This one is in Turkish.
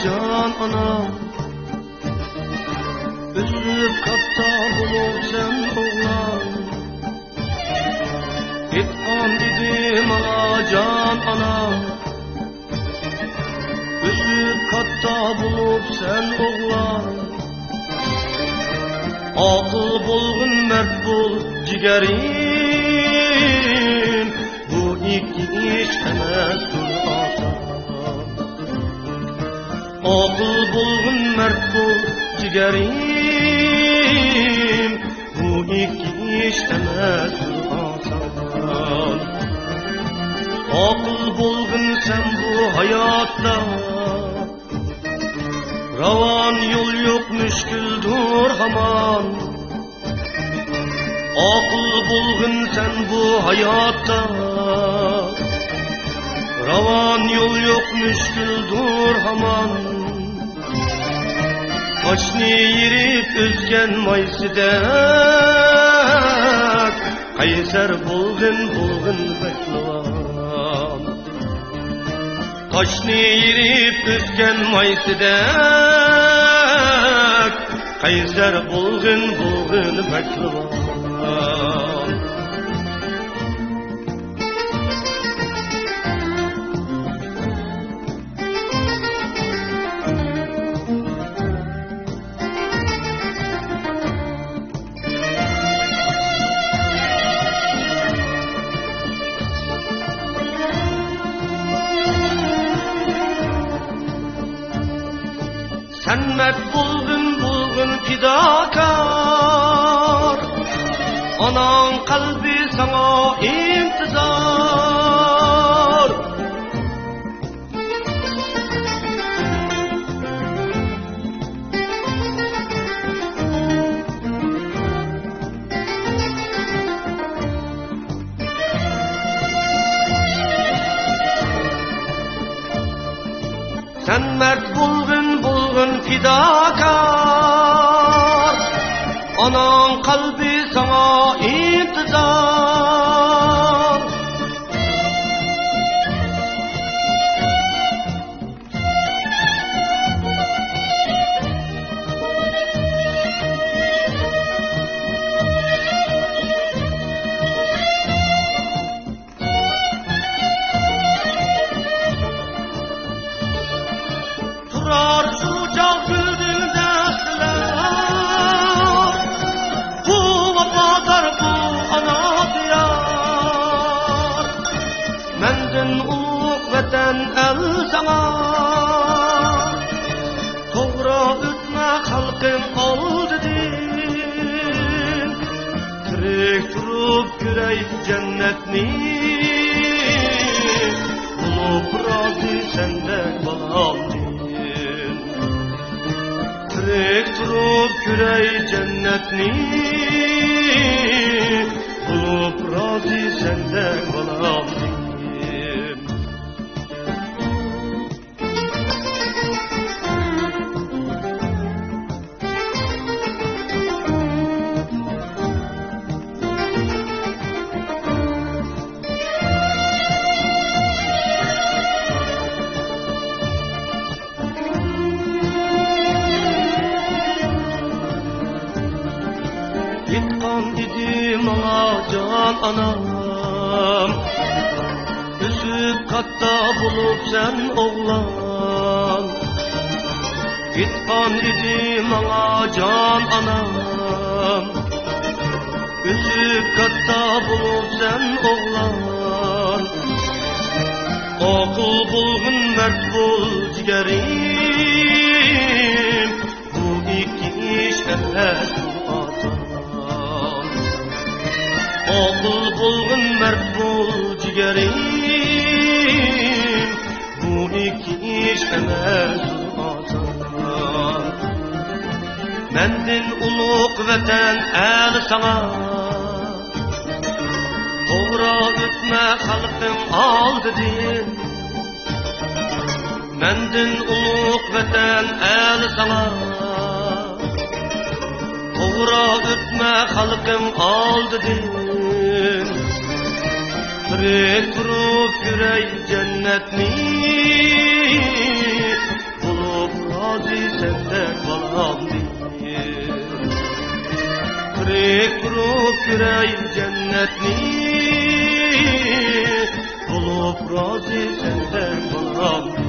can ana. Üzülüp katta bulup sen oğlan. Gitkan dedim ana can ana. Üzülüp katta bulup sen oğlan. Akıl bulgun mert bul cigerim. Bu iki iş emezdir asan. Akıl bulgun mert bul cigerim. Bu iki iş emezdir asan. Akıl bulgun sen bu hayatta. Ravan yol yok müşküldür haman. Akıl bulgun sen bu hayatta. Ravan yol yok müşküldür haman. Kaçni yirip özgen maysidek. Kayser bulgun beklevan. Kaçni yirip özgen maysidek. Kayser bulgun beklevan. Sen mert bulgun fidakar. Anan kalbi sana intizar. Sen mert bulgun fidakar. Anan kalbi sana intizar. Turar şu çal gülünde silah. Bu vefadar bu ana diyar. Mendin uluk vatan el sana. Toğra ötme halkım oldu din. Tirik turup gürey cennetni. Bulup razı sendek balam din. Tirik turup gürey cennetni. Bulup razı sendek balam din. Gitkan dedim ana can anam. Üzüp katta bulup sen oğlan. Gitkan dedim ana can anam. Üzüp katta bulup sen oğlan. Akıl bulgun mert bul cigerim. Bu iki iş emez akıl bulgun mert bul cigerim. Bu iki iş emez asan. Mendin uluk vatan el sana. Toğra ötme halkım aldı din. Mendin uluk vatan el sana. Toğra ötme halkım aldı din. Tirik turup yürey cennetni. Bulup göreyim cennetni, bulup razı senden balam.